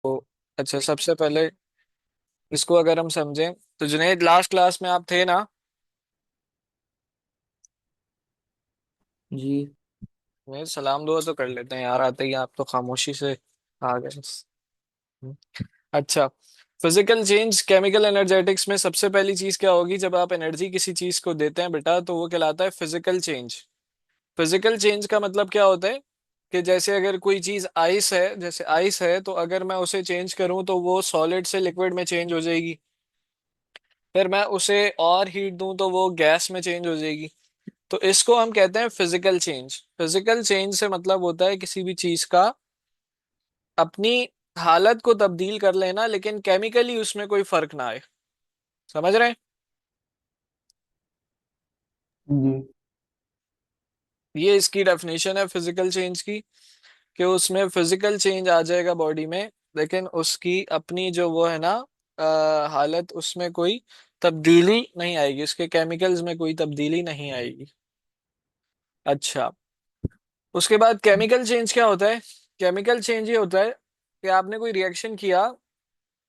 तो अच्छा, सबसे पहले इसको अगर हम समझें तो जुनैद, लास्ट क्लास में आप थे ना? जी। मैं सलाम दुआ तो कर लेते हैं यार, आते ही आप तो खामोशी से आ गए। अच्छा, फिजिकल चेंज केमिकल एनर्जेटिक्स में सबसे पहली चीज क्या होगी? जब आप एनर्जी किसी चीज को देते हैं बेटा, तो वो कहलाता है फिजिकल चेंज। फिजिकल चेंज का मतलब क्या होता है? कि जैसे अगर कोई चीज आइस है, जैसे आइस है, तो अगर मैं उसे चेंज करूं तो वो सॉलिड से लिक्विड में चेंज हो जाएगी। फिर मैं उसे और हीट दूं तो वो गैस में चेंज हो जाएगी। तो इसको हम कहते हैं फिजिकल चेंज। फिजिकल चेंज से मतलब होता है किसी भी चीज का अपनी हालत को तब्दील कर लेना, लेकिन केमिकली उसमें कोई फर्क ना आए। समझ रहे हैं? जी। ये इसकी डेफिनेशन है फिजिकल चेंज की, कि उसमें फिजिकल चेंज आ जाएगा बॉडी में, लेकिन उसकी अपनी जो वो है ना, हालत, उसमें कोई तब्दीली नहीं आएगी, उसके केमिकल्स में कोई तब्दीली नहीं आएगी। अच्छा, उसके बाद केमिकल चेंज क्या होता है? केमिकल चेंज ये होता है कि आपने कोई रिएक्शन किया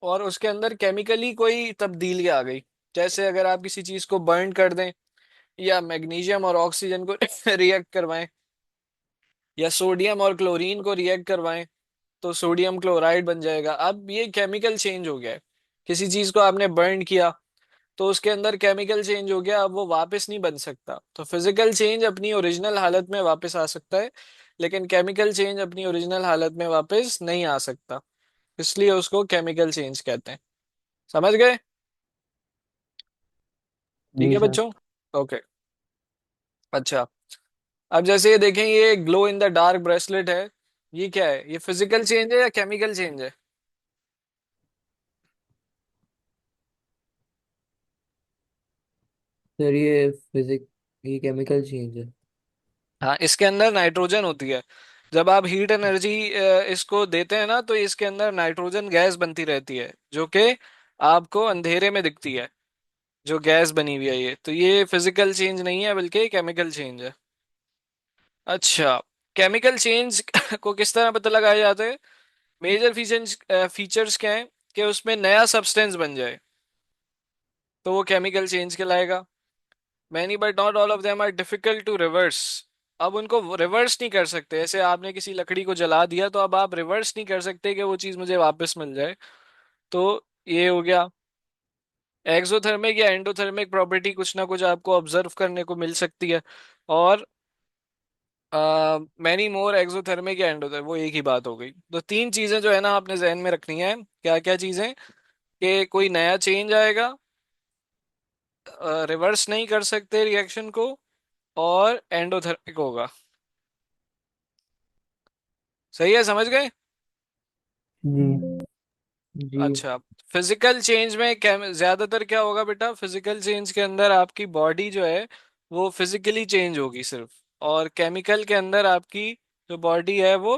और उसके अंदर केमिकली कोई तब्दीली आ गई। जैसे अगर आप किसी चीज को बर्न कर दें, या मैग्नीशियम और ऑक्सीजन को रिएक्ट करवाएं, या सोडियम और क्लोरीन को रिएक्ट करवाएं, तो सोडियम क्लोराइड बन जाएगा। अब ये केमिकल चेंज हो गया है। किसी चीज को आपने बर्न किया तो उसके अंदर केमिकल चेंज हो गया, अब वो वापस नहीं बन सकता। तो फिजिकल चेंज अपनी ओरिजिनल हालत में वापस आ सकता है, लेकिन केमिकल चेंज अपनी ओरिजिनल हालत में वापस नहीं आ सकता। इसलिए उसको केमिकल चेंज कहते हैं। समझ गए? ठीक जी है सर। बच्चों? ओके। अच्छा, अब जैसे ये देखें, ये glow in the dark bracelet है। ये क्या है? ये फिजिकल चेंज है या केमिकल चेंज है? सर ये केमिकल चेंज है। हाँ, इसके अंदर नाइट्रोजन होती है। जब आप हीट एनर्जी इसको देते हैं ना, तो इसके अंदर नाइट्रोजन गैस बनती रहती है, जो कि आपको अंधेरे में दिखती है। जो गैस बनी हुई है, ये तो ये फिजिकल चेंज नहीं है, बल्कि केमिकल चेंज है। अच्छा, केमिकल चेंज को किस तरह पता लगाया जाता है? मेजर फीचर्स फीचर्स क्या है? कि उसमें नया सब्सटेंस बन जाए, तो वो केमिकल चेंज कहलाएगा। Many but not all of them are difficult to reverse. अब उनको रिवर्स नहीं कर सकते। ऐसे आपने किसी लकड़ी को जला दिया, तो अब आप रिवर्स नहीं कर सकते कि वो चीज मुझे वापस मिल जाए। तो ये हो गया। एक्सोथर्मिक या एंडोथर्मिक प्रॉपर्टी कुछ ना कुछ आपको ऑब्जर्व करने को मिल सकती है। और मैनी मोर एक्सोथर्मिक या एंडोथर्मिक, वो एक ही बात हो गई। तो तीन चीजें जो है ना आपने जहन में रखनी है। क्या क्या चीजें? कि कोई नया चेंज आएगा, रिवर्स नहीं कर सकते रिएक्शन को, और एंडोथर्मिक होगा। सही है? समझ गए? जी। जी। अच्छा, फिजिकल चेंज में ज्यादातर क्या होगा बेटा? फिजिकल चेंज के अंदर आपकी बॉडी जो है वो फिजिकली चेंज होगी सिर्फ, और केमिकल के अंदर आपकी जो बॉडी है वो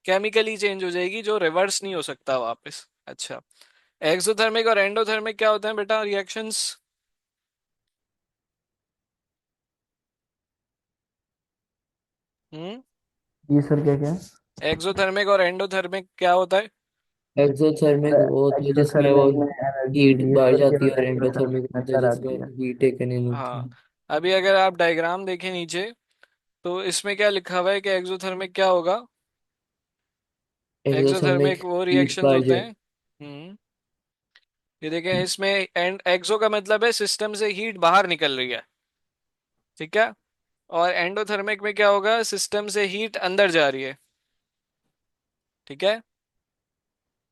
केमिकली चेंज हो जाएगी, जो रिवर्स नहीं हो सकता वापस। अच्छा, एक्सोथर्मिक और एंडोथर्मिक क्या होते हैं बेटा रिएक्शंस? हम्म। जी सर, क्या क्या? एक्सोथर्मिक और एंडोथर्मिक क्या होता है? एक्सोथर्मिक वो होता है जिसमें वो एक्सोथर्मिक में एनर्जी हीट रिलीज बाहर होती है जाती है, और और एंडोथर्मिक होता है अंदर जिसमें आती है। हीट टेकन इन होती हाँ, है। अभी अगर आप डायग्राम देखें नीचे, तो इसमें क्या लिखा हुआ है कि एक्सोथर्मिक क्या होगा? एक्सोथर्मिक एक्सोथर्मिक वो हीट रिएक्शंस बाहर होते हैं। जाए। ये देखें, इसमें एंड एक्सो का मतलब है सिस्टम से हीट बाहर निकल रही है। ठीक है। और एंडोथर्मिक में क्या होगा? सिस्टम से हीट अंदर जा रही है। ठीक है।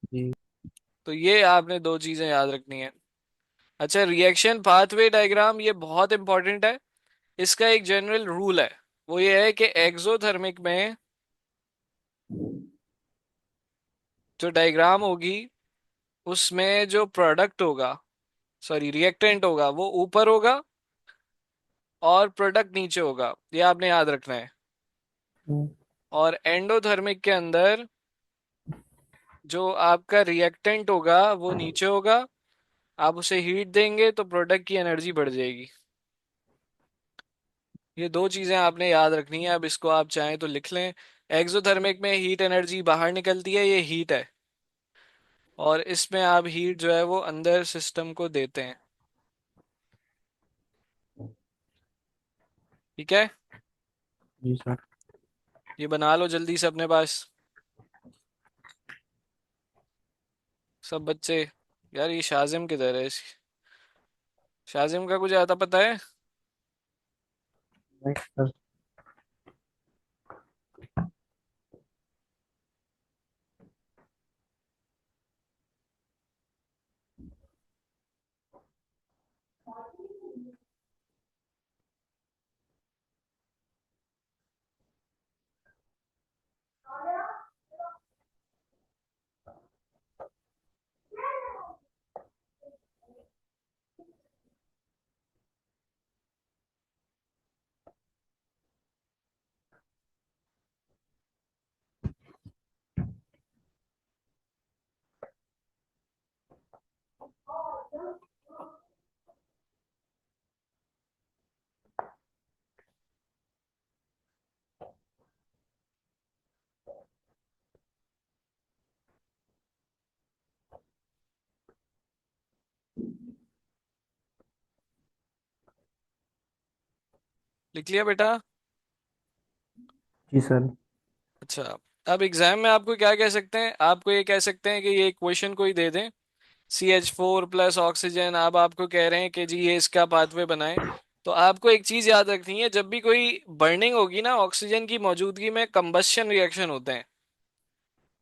जी। तो ये आपने दो चीजें याद रखनी है। अच्छा, रिएक्शन पाथवे डायग्राम ये बहुत इंपॉर्टेंट है। इसका एक जनरल रूल है। वो ये है कि एक्सोथर्मिक में जो डायग्राम होगी, उसमें जो प्रोडक्ट होगा, सॉरी रिएक्टेंट होगा, वो ऊपर होगा, और प्रोडक्ट नीचे होगा। ये आपने याद रखना है। हम्म। और एंडोथर्मिक के अंदर जो आपका रिएक्टेंट होगा वो नीचे होगा। आप उसे हीट देंगे तो प्रोडक्ट की एनर्जी बढ़ जाएगी। ये दो चीजें आपने याद रखनी है। अब इसको आप चाहें तो लिख लें। एक्सोथर्मिक में हीट एनर्जी बाहर निकलती है, ये हीट है। और इसमें आप हीट जो है वो अंदर सिस्टम को देते हैं। ठीक है, जी सर। ये बना लो जल्दी से अपने पास सब बच्चे। यार ये शाजिम किधर है? शाजिम का कुछ आता पता है? Next sir. लिख लिया बेटा? जी सर। अच्छा, अब एग्जाम में आपको क्या कह सकते हैं? आपको ये कह सकते हैं कि ये क्वेश्चन कोई दे दें, CH4 प्लस ऑक्सीजन, अब आपको कह रहे हैं कि जी ये इसका पाथवे बनाए। तो आपको एक चीज याद रखनी है, जब भी कोई बर्निंग होगी ना ऑक्सीजन की मौजूदगी में, कंबस्शन रिएक्शन होते हैं।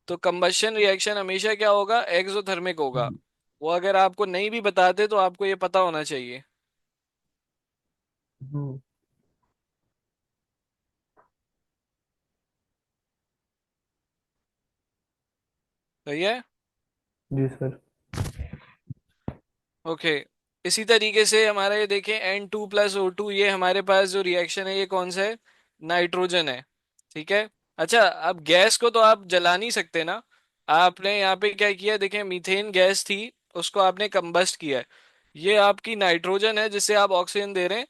तो कंबस्शन रिएक्शन हमेशा क्या होगा? एक्सोथर्मिक होगा। वो अगर आपको नहीं भी बताते तो आपको ये पता होना चाहिए। हम्म। सही है। जी सर। ओके, इसी तरीके से हमारा ये देखें N2 + O2, ये हमारे पास जो रिएक्शन है ये कौन सा है? नाइट्रोजन है। ठीक है। अच्छा, अब गैस को तो आप जला नहीं सकते ना। आपने यहाँ पे क्या किया, देखें मीथेन गैस थी, उसको आपने कंबस्ट किया है। ये आपकी नाइट्रोजन है जिससे आप ऑक्सीजन दे रहे हैं।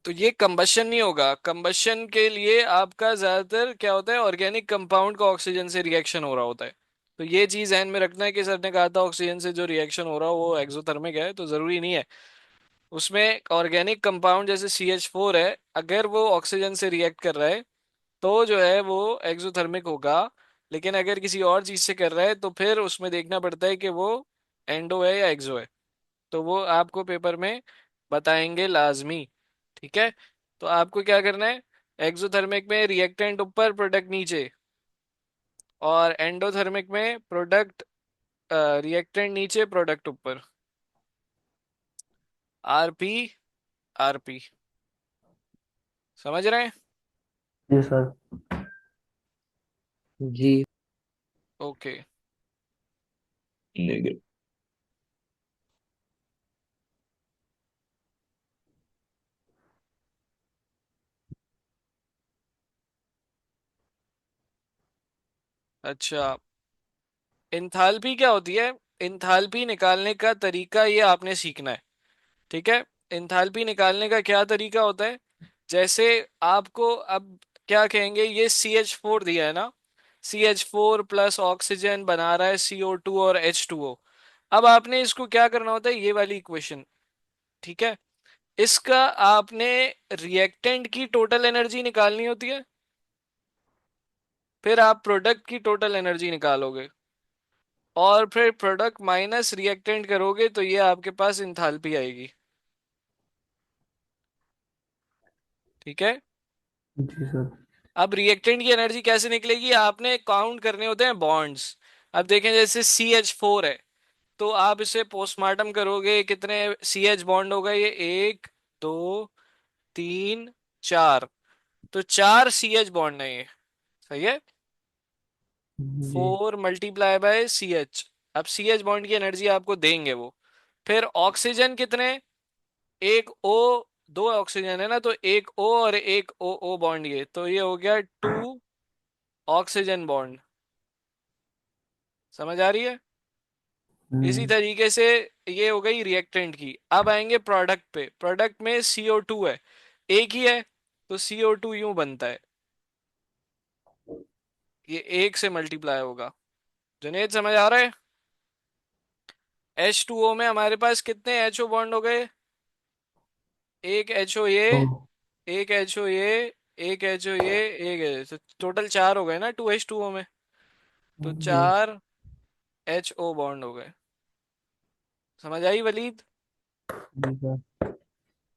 तो ये कंबशन नहीं होगा। कंबशन के लिए आपका ज्यादातर क्या होता है, ऑर्गेनिक कंपाउंड का ऑक्सीजन से रिएक्शन हो रहा होता है। तो ये चीज ध्यान में रखना है कि सर ने कहा था ऑक्सीजन से जो रिएक्शन हो रहा हो वो एक्सोथर्मिक है, तो जरूरी नहीं है। उसमें ऑर्गेनिक कंपाउंड जैसे CH4 है, अगर वो ऑक्सीजन से रिएक्ट कर रहा है तो जो है वो एक्सोथर्मिक होगा। लेकिन अगर किसी और चीज से कर रहा है तो फिर उसमें देखना पड़ता है कि वो एंडो है या एक्सो है। तो वो आपको पेपर में बताएंगे लाजमी। ठीक है। तो आपको क्या करना है, एक्सोथर्मिक में रिएक्टेंट ऊपर प्रोडक्ट नीचे, और एंडोथर्मिक में प्रोडक्ट रिएक्टेंट नीचे प्रोडक्ट ऊपर। RP RP, समझ रहे हैं? जी सर। जी। ओके। नेगेटिव। अच्छा, इंथाल्पी क्या होती है? इंथाल्पी निकालने का तरीका ये आपने सीखना है। ठीक है। इंथाल्पी निकालने का क्या तरीका होता है? जैसे आपको अब क्या कहेंगे, ये CH4 दिया है ना, CH4 प्लस ऑक्सीजन बना रहा है CO2 और H2O। अब आपने इसको क्या करना होता है, ये वाली इक्वेशन। ठीक है। इसका आपने रिएक्टेंट की टोटल एनर्जी निकालनी होती है, फिर आप प्रोडक्ट की टोटल एनर्जी निकालोगे, और फिर प्रोडक्ट माइनस रिएक्टेंट करोगे तो ये आपके पास इंथाल्पी आएगी। ठीक है। जी सर। अब रिएक्टेंट की एनर्जी कैसे निकलेगी? आपने काउंट करने होते हैं बॉन्ड्स। अब देखें जैसे CH4 है, तो आप इसे पोस्टमार्टम करोगे, कितने CH बॉन्ड होगा ये? 1 2 3 4। तो 4 CH बॉन्ड है ये। सही है। जी। 4 × CH। अब CH बॉन्ड की एनर्जी आपको देंगे वो। फिर ऑक्सीजन कितने? एक O, दो ऑक्सीजन है ना, तो एक O और एक O बॉन्ड, ये तो ये हो गया 2 ऑक्सीजन बॉन्ड। समझ आ रही है? इसी हम्म। तरीके से ये हो गई रिएक्टेंट की। अब आएंगे प्रोडक्ट पे। प्रोडक्ट में CO2 है, एक ही है, तो CO2 यूं बनता है, ये एक से मल्टीप्लाई होगा। जुनेद समझ आ रहा है? H2O में हमारे पास कितने HO बॉन्ड हो गए? एक HO ये, तो एक HO ये, एक HO ये, तो टोटल चार हो गए ना 2H2O में। तो जी। चार HO बॉन्ड हो गए। समझ आई वलीद? जी सर।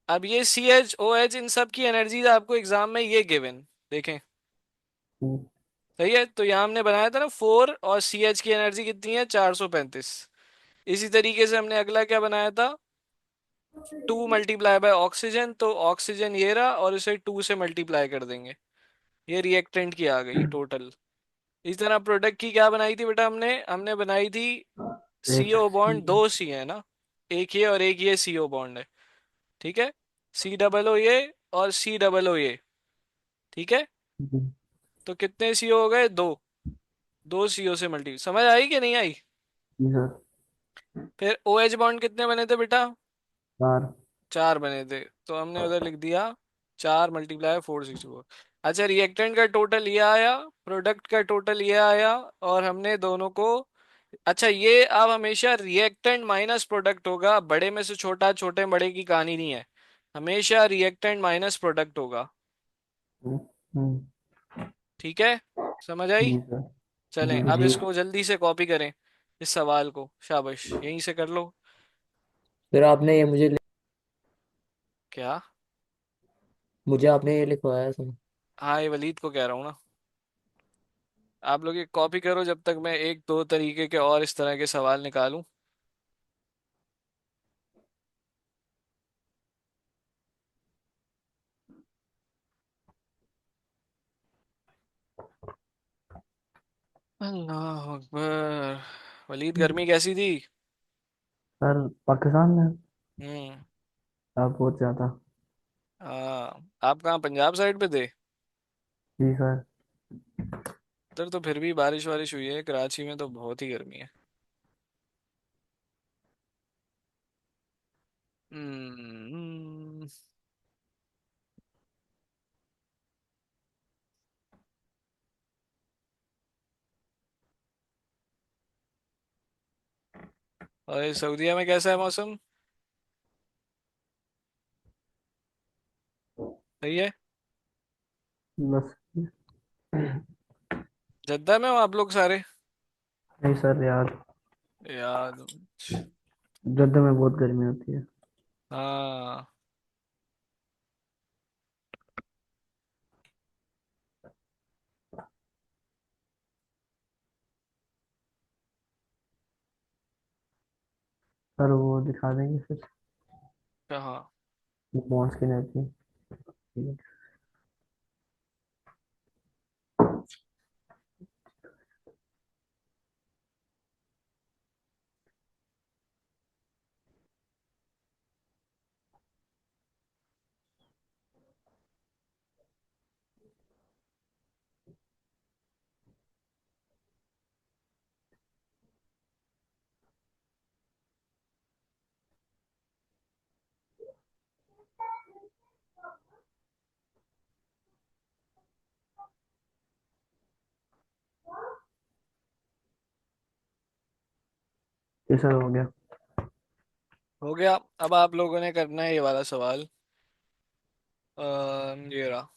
अब ये CH OH इन सब की एनर्जीज आपको एग्जाम में ये गिवन देखें। हम्म, सही है, तो यहाँ हमने बनाया था ना 4, और CH की एनर्जी कितनी है? 435। इसी तरीके से हमने अगला क्या बनाया था? 2 × ऑक्सीजन, तो ऑक्सीजन ये रहा, और इसे 2 से मल्टीप्लाई कर देंगे। ये रिएक्टेंट की आ गई टोटल। इस तरह प्रोडक्ट की क्या बनाई थी बेटा? हमने हमने बनाई थी एक CO सी। बॉन्ड, दो सी है ना, एक ये और एक ये CO बॉन्ड है। ठीक है, C O O ये और C O O ये। ठीक है, जी। तो कितने CO हो गए? दो। दो CO से मल्टी, समझ आई कि नहीं आई? जी सर। फिर OH बॉन्ड कितने बने थे बेटा? चार। चार बने थे, तो हमने उधर लिख दिया 4 × 4 64। अच्छा, रिएक्टेंट का टोटल ये आया, प्रोडक्ट का टोटल ये आया, और हमने दोनों को, अच्छा ये अब हमेशा रिएक्टेंट माइनस प्रोडक्ट होगा, बड़े में से छोटा, छोटे बड़े की कहानी नहीं है। हमेशा रिएक्टेंट माइनस प्रोडक्ट होगा। हम्म, हम्म, ठीक है, समझ आई? जी सर। चलें, जी अब जी। इसको जल्दी से कॉपी करें, इस सवाल को, शाबाश, यहीं से कर लो। फिर आपने ये क्या? मुझे आपने ये लिखवाया था। हाँ, ये वलीद को कह रहा हूँ ना। आप लोग ये कॉपी करो जब तक मैं एक दो तरीके के और इस तरह के सवाल निकालूं। अल्लाह अकबर। वलीद, गर्मी कैसी थी? सर पाकिस्तान में। हम्म। आप बहुत ज्यादा। आप कहाँ, पंजाब साइड पे थे? जी सर। उधर तो फिर भी बारिश वारिश हुई है, कराची में तो बहुत ही गर्मी है। हम्म। और ये सऊदीया में कैसा है मौसम? सही है। बस। जद्दा में हो आप लोग सारे? नहीं सर यार। याद। जद्दा में बहुत गर्मी होती है। हाँ। सर वो दिखा देंगे फिर। कहाँ? बॉन्ड्स की एनर्जी। ये सर हो गया। हो गया। अब आप लोगों ने करना है ये वाला सवाल। ये रहा।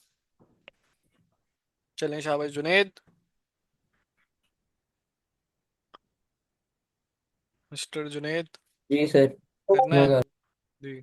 चलें, शाबाश जुनेद, मिस्टर जुनेद, जी सर। करना मैं है। कर जी।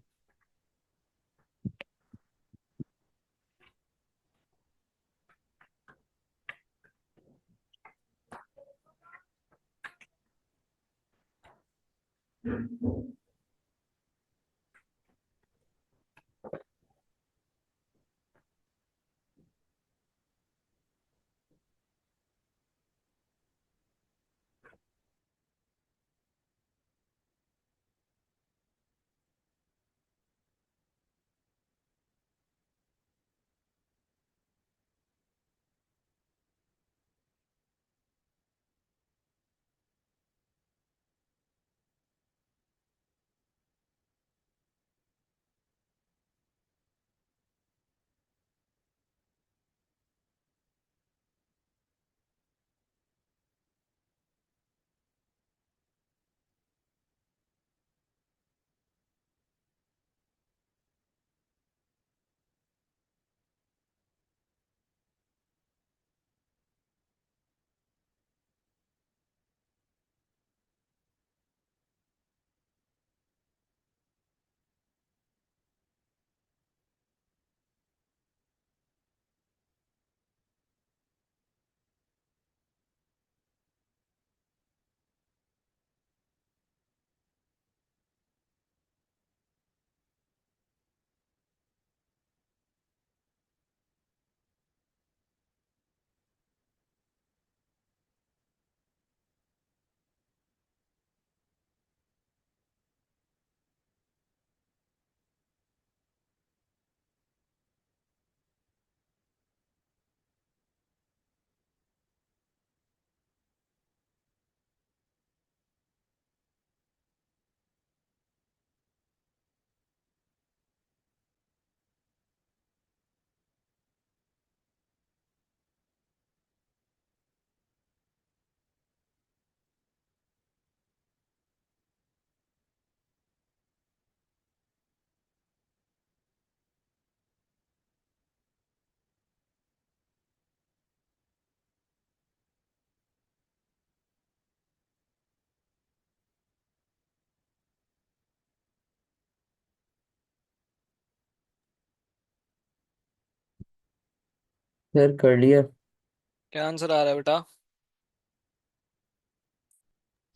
सर कर लिया। क्या आंसर आ रहा है बेटा?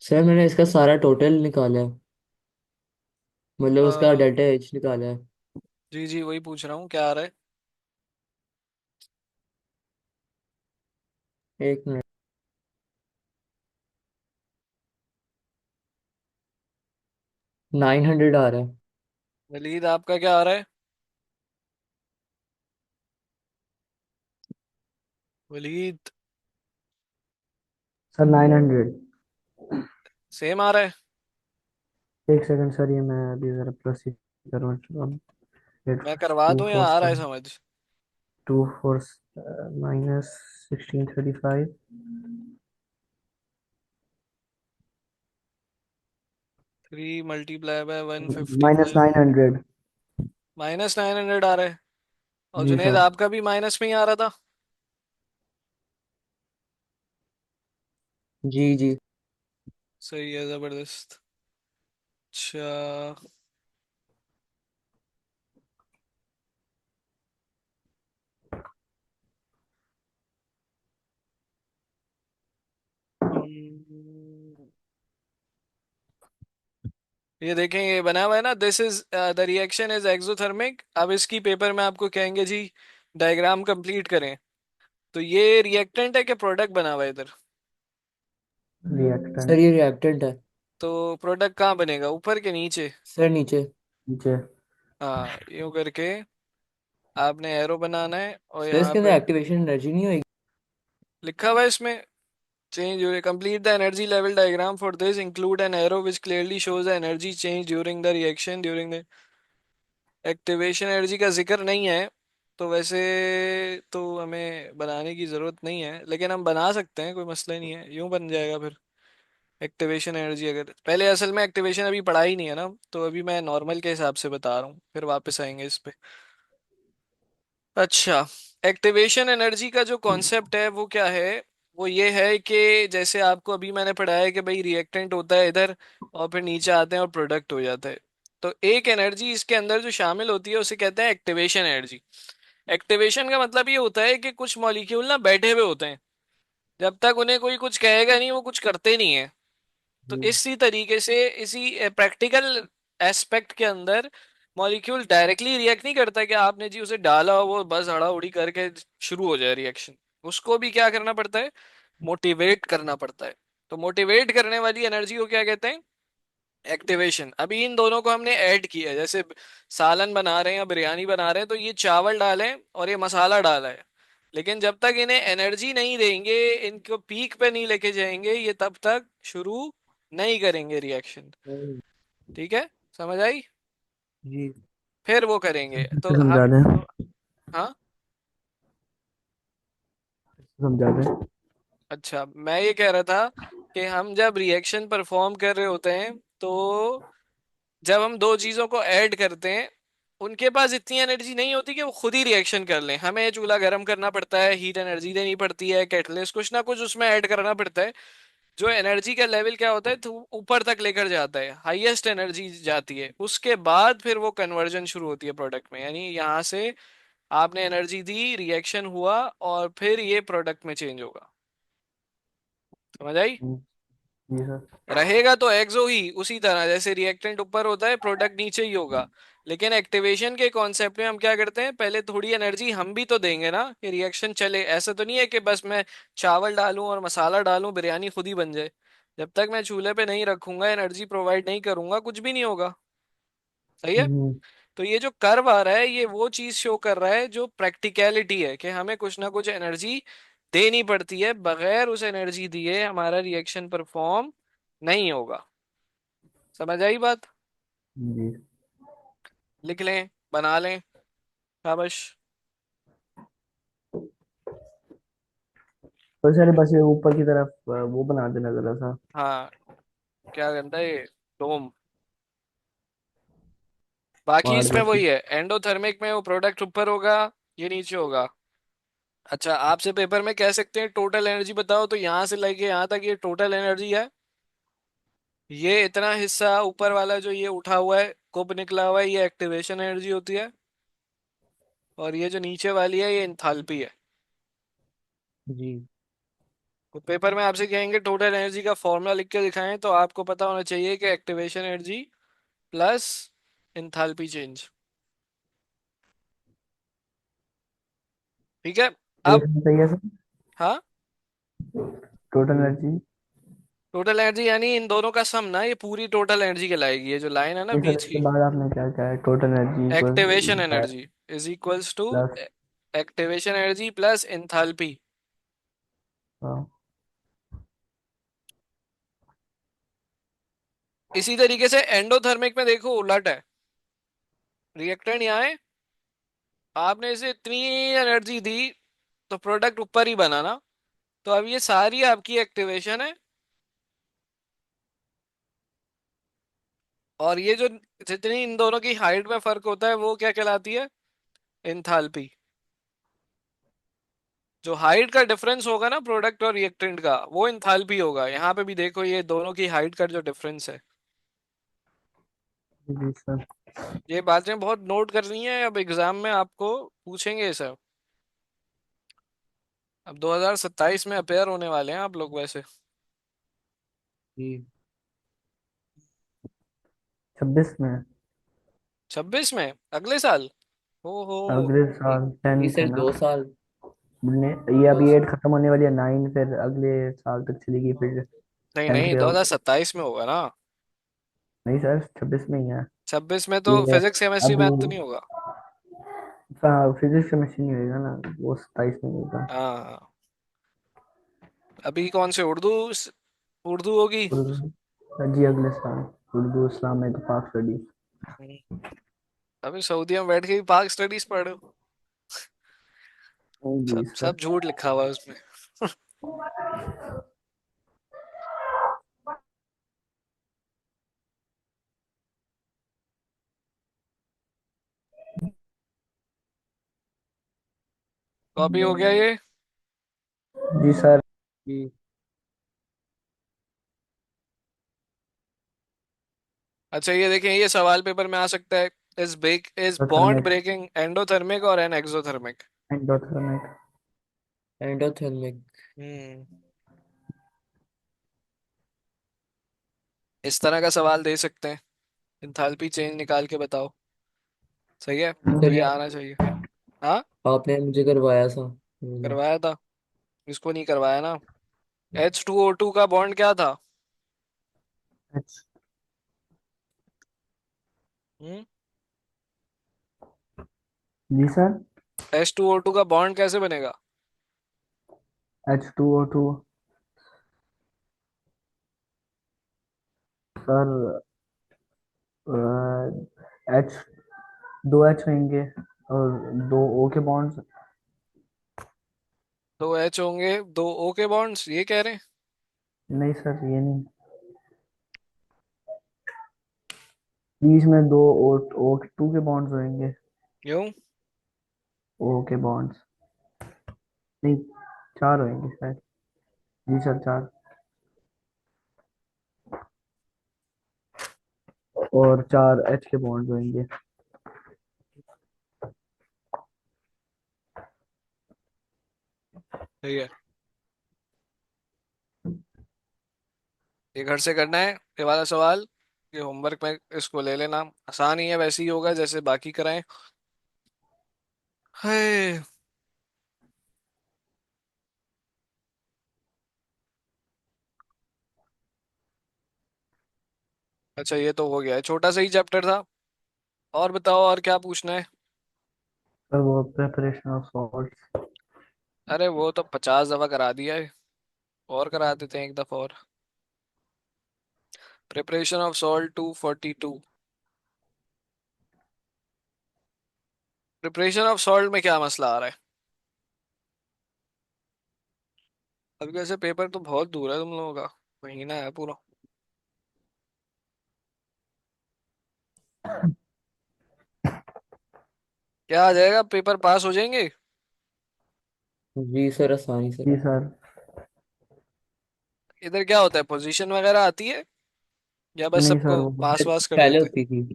सर मैंने इसका सारा टोटल निकाला है, मतलब उसका अ, डेल्टा एच निकाला है। जी जी, वही पूछ रहा हूँ, क्या आ रहा है? एक मिनट। 900 आ रहा है। वलीद, आपका क्या आ रहा है? वलीद। सर 900। सेम आ रहा है? एक सेकंड सर, ये मैं अभी जरा प्रोसीड करूँ। एट, मैं करवा टू दूं या फोर आ रहा है समझ? To four minus 1635। 3 × 155। -900। -900 आ रहा है। और जी जुनेद, सर। आपका भी माइनस में ही आ रहा था। जी जी। सही है, जबरदस्त। अच्छा। हम्म, ये देखें, ये बना हुआ है ना, this is the reaction is exothermic. अब इसकी पेपर में आपको कहेंगे जी डायग्राम कंप्लीट करें। तो ये रिएक्टेंट है कि प्रोडक्ट बना हुआ है इधर? Sir reactant. ये रिएक्टेंट है। तो प्रोडक्ट कहाँ बनेगा, ऊपर के नीचे? सर नीचे। नीचे। हाँ, यूं करके आपने एरो बनाना है और सर यहाँ इसके अंदर पे एक्टिवेशन एनर्जी नहीं होगी। लिखा हुआ है इसमें, change during complete the energy level diagram for this, include an arrow which clearly shows the energy change during the reaction during the activation energy का जिक्र नहीं है। तो वैसे तो हमें बनाने की जरूरत नहीं है, लेकिन हम बना सकते हैं, कोई मसला नहीं है, यूं बन जाएगा फिर। एक्टिवेशन एनर्जी, अगर पहले असल में एक्टिवेशन अभी पढ़ा ही नहीं है ना, तो अभी मैं नॉर्मल के हिसाब से बता रहा हूँ, फिर वापस आएंगे इस पे। अच्छा, एक्टिवेशन एनर्जी का जो कॉन्सेप्ट है वो क्या है? वो ये है कि जैसे आपको अभी मैंने पढ़ाया है कि भाई रिएक्टेंट होता है इधर, और फिर नीचे आते हैं और प्रोडक्ट हो जाता है। तो एक एनर्जी इसके अंदर जो शामिल होती है उसे कहते हैं एक्टिवेशन एनर्जी। एक्टिवेशन का मतलब ये होता है कि कुछ मॉलिक्यूल ना बैठे हुए होते हैं, जब तक उन्हें कोई कुछ कहेगा नहीं वो कुछ करते नहीं है। तो इसी तरीके से इसी प्रैक्टिकल एस्पेक्ट के अंदर मॉलिक्यूल डायरेक्टली रिएक्ट नहीं करता कि आपने जी उसे डाला वो बस हड़ा उड़ी करके शुरू हो जाए रिएक्शन। उसको भी क्या करना पड़ता है? मोटिवेट करना पड़ता है। तो मोटिवेट करने वाली एनर्जी को क्या कहते हैं? एक्टिवेशन। अभी इन दोनों को हमने ऐड किया है, जैसे सालन बना रहे हैं या बिरयानी बना रहे हैं, तो ये चावल डालें और ये मसाला डाला है, लेकिन जब तक इन्हें एनर्जी नहीं देंगे, इनको पीक पे नहीं लेके जाएंगे, ये तब तक शुरू नहीं करेंगे रिएक्शन। हम्म, ठीक है, समझ आई? जी। फिर वो करेंगे तो समझा हम दें। तो, हाँ। समझा दें। अच्छा, मैं ये कह रहा था कि हम जब रिएक्शन परफॉर्म कर रहे होते हैं, तो जब हम दो चीजों को ऐड करते हैं, उनके पास इतनी एनर्जी नहीं होती कि वो खुद ही रिएक्शन कर लें। हमें चूल्हा गर्म करना पड़ता है, हीट एनर्जी देनी पड़ती है, कैटलिस्ट कुछ ना कुछ उसमें ऐड करना पड़ता है। जो एनर्जी का लेवल क्या होता है, तो ऊपर तक लेकर जाता है, हाईएस्ट एनर्जी जाती है, उसके बाद फिर वो कन्वर्जन शुरू होती है प्रोडक्ट में। यानी यहाँ से आपने एनर्जी दी, रिएक्शन हुआ, और फिर ये प्रोडक्ट में चेंज होगा। समझ आई? हम्म, जी सर। रहेगा तो एक्सो ही उसी तरह, जैसे रिएक्टेंट ऊपर होता है प्रोडक्ट नीचे ही होगा। लेकिन एक्टिवेशन के कॉन्सेप्ट में हम क्या करते हैं, पहले थोड़ी एनर्जी हम भी तो देंगे ना कि रिएक्शन चले। ऐसा तो नहीं है कि बस मैं चावल डालूं और मसाला डालूं बिरयानी खुद ही बन जाए। जब तक मैं चूल्हे पे नहीं रखूंगा, एनर्जी प्रोवाइड नहीं करूंगा, कुछ भी नहीं होगा। सही है? हम्म, तो ये जो कर्व आ रहा है, ये वो चीज शो कर रहा है जो प्रैक्टिकलिटी है, कि हमें कुछ ना कुछ एनर्जी देनी पड़ती है, बगैर उस एनर्जी दिए हमारा रिएक्शन परफॉर्म नहीं होगा। समझ आई बात? जी। लिख लें, बना लें, शाबाश। तो सर बस ये ऊपर की तरफ वो बना देना जरा सा। हाँ, क्या करता है ये? डोम। बाकी पहाड़ इसमें जैसी। वही है, एंडोथर्मिक में वो प्रोडक्ट ऊपर होगा, ये नीचे होगा। अच्छा, आपसे पेपर में कह सकते हैं टोटल एनर्जी बताओ, तो यहाँ से लेके यहाँ तक ये टोटल एनर्जी है। ये इतना हिस्सा ऊपर वाला जो ये उठा हुआ है, कुब निकला हुआ है, ये एक्टिवेशन एनर्जी होती है। और ये जो नीचे वाली है, ये इंथाल्पी है। जी। तो पेपर में आपसे कहेंगे टोटल एनर्जी का फॉर्मूला लिख के दिखाएं, तो आपको पता होना चाहिए कि activation energy plus enthalpy change. ठीक है। ये अब सही है सर। हाँ, टोटल जी। एनर्जी। टोटल एनर्जी यानी इन दोनों का सम ना, ये पूरी टोटल एनर्जी कहलाएगी, ये जो लाइन है ना नहीं सर, बीच इसके की। बाद आपने क्या क्या है, total energy activation equal energy is equals two plus. Activation energy plus enthalpy. हाँ। इसी तरीके से एंडोथर्मिक में देखो उलट है, रिएक्टेंट यहाँ है, आपने इसे इतनी एनर्जी दी तो प्रोडक्ट ऊपर ही बना ना। तो अब ये सारी आपकी एक्टिवेशन है, और ये जो जितनी इन दोनों की हाइट में फर्क होता है वो क्या कहलाती है, एंथैल्पी। जो हाइट का डिफरेंस होगा ना प्रोडक्ट और रिएक्टेंट का, वो एंथैल्पी होगा। यहाँ पे भी देखो ये दोनों की हाइट का जो डिफरेंस है। जी सर। ये बातें बहुत नोट करनी है, अब एग्जाम में आपको पूछेंगे ये सब। अब 2027 में अपेयर होने वाले हैं आप लोग वैसे। जी। 26 में। 26 में अगले साल। हो हो। अगले साल जी 10th है सर, ना। 2 साल। ये दो अभी साल। 8 खत्म होने वाली है, 9 फिर अगले साल तक चलेगी, फिर नहीं 10th नहीं, पे होगी। 2027 में होगा ना। नहीं सर, 26 में ही है। 26 में तो ये फिजिक्स केमिस्ट्री अभी मैथ तो नहीं होगा। फिजिक्स केमिस्ट्री नहीं होगा ना, वो 27 में होगा। हाँ। अभी कौन से उर्दू, उर्दू होगी। उर्दू जी अगले साल। उर्दू इस्लाम में तो पाक स्टडीज। हम्म, अभी सऊदीया में बैठ के भी पाक स्टडीज पढ़ो। जी सब सर। सब झूठ लिखा हुआ है उसमें। कॉपी हो गया ये। जी सर। जी अच्छा ये देखें, ये सवाल पेपर में आ सकता है। Is bond endothermic. Breaking endothermic और an exothermic. Endothermic. Endothermic. Hmm, इस तरह का सवाल दे सकते हैं। इंथैल्पी चेंज निकाल के बताओ। सही है, तो सर ये ये आना चाहिए। हाँ, आपने मुझे करवाया था। करवाया था। इसको नहीं करवाया ना। H2O2 का बॉन्ड क्या था। एच। हम्म, जी सर। H2O2 का बॉन्ड कैसे बनेगा। H2O2 सर, एच, दो एच होंगे और दो ओ के बॉन्ड्स। दो H होंगे, दो O के बॉन्ड्स, ये कह रहे हैं। नहीं सर, ये नहीं। बीच में दो O2 के बॉन्ड्स होंगे। क्यों। ओ के बॉन्ड्स। नहीं, चार होंगे शायद। जी सर, चार। और चार एच के बॉन्ड्स होंगे। ठीक है, ये घर से करना है ये वाला सवाल। ये होमवर्क में इसको ले लेना, आसान ही है, वैसे ही होगा जैसे बाकी कराएं। है। अच्छा ये तो हो गया है, छोटा सा ही चैप्टर था। और बताओ और क्या पूछना है। सर वो प्रिपरेशन ऑफ सॉल्ट। अरे वो तो 50 दफा करा दिया है, और करा देते हैं एक दफा और। Preparation of salt 242। Preparation of salt में क्या मसला आ रहा है। अभी कैसे पेपर तो बहुत दूर है तुम लोगों का, महीना है पूरा। क्या आ जाएगा, पेपर पास हो जाएंगे। जी सर, आसानी से। जी सर। इधर क्या होता है, पोजीशन वगैरह आती है या बस नहीं सर, सबको वो पास वास कर पहले देते हैं। होती थी।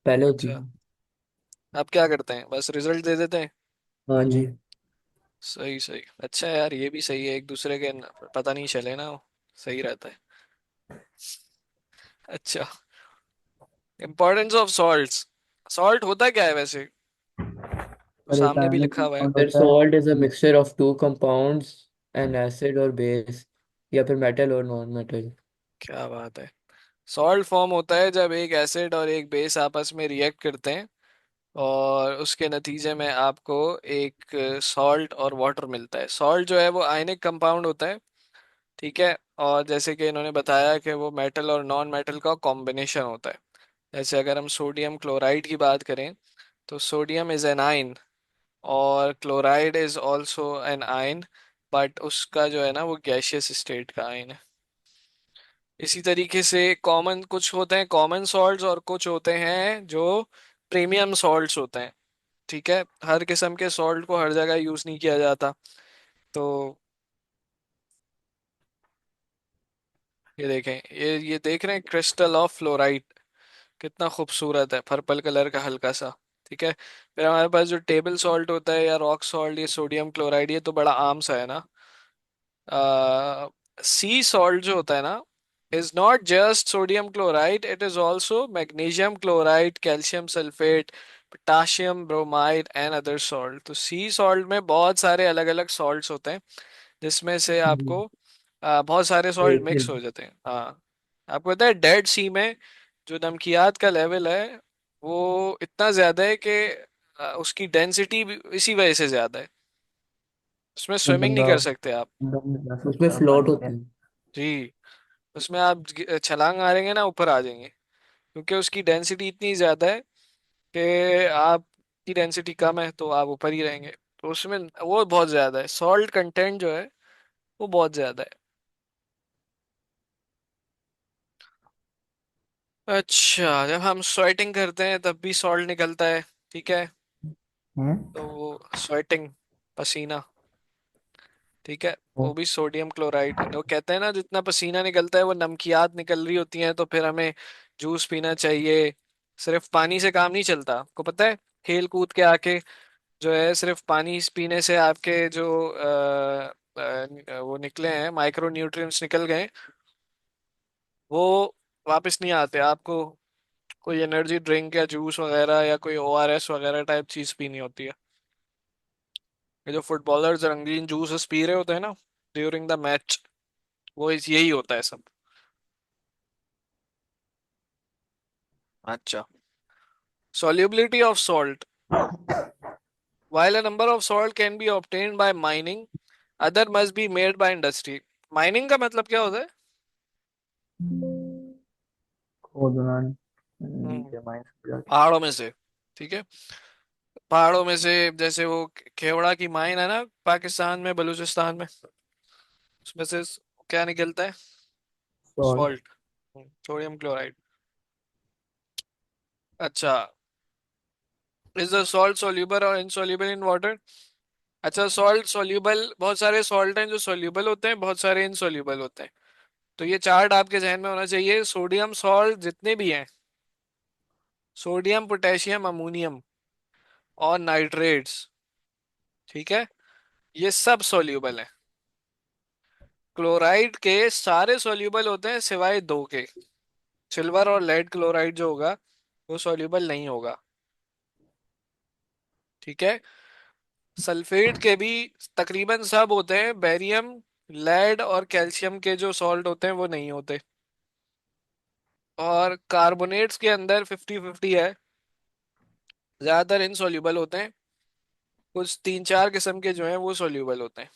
पहले होती अच्छा, थी। अब क्या करते हैं, बस रिजल्ट दे देते हैं। हाँ जी। सही सही, अच्छा है यार, ये भी सही है, एक दूसरे के पता नहीं चले ना, सही रहता है। अच्छा, इम्पोर्टेंस ऑफ सॉल्ट्स। सॉल्ट होता क्या है वैसे, तो और एक सामने भी आयनिक लिखा हुआ है। कंपाउंड फिर होता है। Salt is a mixture of two compounds, N acid और बेस, या फिर मेटल और नॉन मेटल। क्या बात है। सॉल्ट फॉर्म होता है जब एक एसिड और एक बेस आपस में रिएक्ट करते हैं, और उसके नतीजे में आपको एक सॉल्ट और वाटर मिलता है। सॉल्ट जो है वो आयनिक कंपाउंड होता है, ठीक है। और जैसे कि इन्होंने बताया कि वो मेटल और नॉन मेटल का कॉम्बिनेशन होता है। जैसे अगर हम सोडियम क्लोराइड की बात करें, तो सोडियम इज एन आयन, और chloride is also an ion, but उसका जो है ना वो गैशियस स्टेट का आयन है। इसी तरीके से कॉमन कुछ होते हैं कॉमन सॉल्ट्स, और कुछ होते हैं जो प्रीमियम सॉल्ट्स होते हैं, ठीक है। हर किस्म के सॉल्ट को हर जगह यूज नहीं किया जाता। तो ये देखें, ये देख रहे हैं क्रिस्टल ऑफ फ्लोराइड, कितना खूबसूरत है, पर्पल कलर का हल्का सा, ठीक है। फिर हमारे पास जो टेबल सॉल्ट होता है या रॉक सॉल्ट, ये सोडियम क्लोराइड, ये तो बड़ा आम सा है ना। सी सॉल्ट जो होता है ना, is not just sodium chloride, it is also magnesium chloride, calcium sulphate, potassium bromide and other salt. तो सी सॉल्ट में बहुत सारे अलग अलग सॉल्ट्स होते हैं, जिसमें से हम्म, आपको बहुत सारे सॉल्ट एक मिक्स हो जाते हैं, हाँ। आपको पता है डेड सी में जो नमकियात का लेवल है, वो इतना ज्यादा है कि उसकी डेंसिटी भी इसी वजह से ज्यादा है, उसमें में स्विमिंग नहीं बंदा कर सकते आप। दम नहीं जा उसमें सकता फ्लोट पानी होते के। हैं। जी, उसमें आप छलांग मारेंगे ना, ऊपर आ जाएंगे, क्योंकि उसकी डेंसिटी इतनी ज्यादा है कि आपकी डेंसिटी कम है तो आप ऊपर ही रहेंगे। तो उसमें वो बहुत ज्यादा है, सॉल्ट कंटेंट जो है वो बहुत ज्यादा है। अच्छा, जब हम स्वेटिंग करते हैं तब भी सॉल्ट निकलता है, ठीक है। हैं? तो वो स्वेटिंग, पसीना, ठीक है, ओ, वो भी सोडियम क्लोराइड। वो कहते हैं ना जितना पसीना निकलता है वो नमकियात निकल रही होती हैं, तो फिर हमें जूस पीना चाहिए। सिर्फ पानी से काम नहीं चलता, आपको पता है। खेल कूद के आके जो है सिर्फ पानी पीने से आपके जो वो निकले हैं, माइक्रो न्यूट्रिएंट्स निकल गए, वो वापस नहीं आते। आपको कोई एनर्जी ड्रिंक या जूस वगैरह या कोई ओआरएस वगैरह टाइप चीज पीनी होती है। ये जो फुटबॉलर्स रंगीन जूसेस पी रहे होते हैं ना ड्यूरिंग द मैच, वो यही होता है सब। अच्छा, solubility of salt. While a number of salt can be obtained by mining, other must be made by industry. Mining का मतलब क्या होता है? खोदना हम्म, नीचे माइंस में जाके। पहाड़ों में से, ठीक है। पहाड़ों में से, जैसे वो खेवड़ा की माइन है ना पाकिस्तान में, बलूचिस्तान में, उसमें से क्या निकलता है? सॉल्ट। Salt, sodium chloride. अच्छा, इज द सॉल्ट सोल्यूबल और इनसॉल्यूबल इन वाटर? अच्छा, सॉल्ट सोल्यूबल, बहुत सारे सॉल्ट हैं जो सोल्यूबल होते हैं, बहुत सारे इनसॉल्यूबल होते हैं। तो ये चार्ट आपके जहन में होना चाहिए। सोडियम सॉल्ट जितने भी हैं, सोडियम पोटेशियम अमोनियम और नाइट्रेट्स, ठीक है, ये सब सोल्यूबल हैं। क्लोराइड के सारे सोल्यूबल होते हैं सिवाय दो के। सिल्वर और लेड क्लोराइड जो होगा वो सोल्यूबल नहीं होगा, ठीक है। सल्फेट के भी तकरीबन सब होते हैं, बेरियम, लेड और कैल्शियम के जो सॉल्ट होते हैं वो नहीं होते। और कार्बोनेट्स के अंदर 50-50 है, ज्यादातर इनसॉल्यूबल होते हैं, कुछ तीन चार किस्म के जो हैं वो सोल्यूबल होते हैं।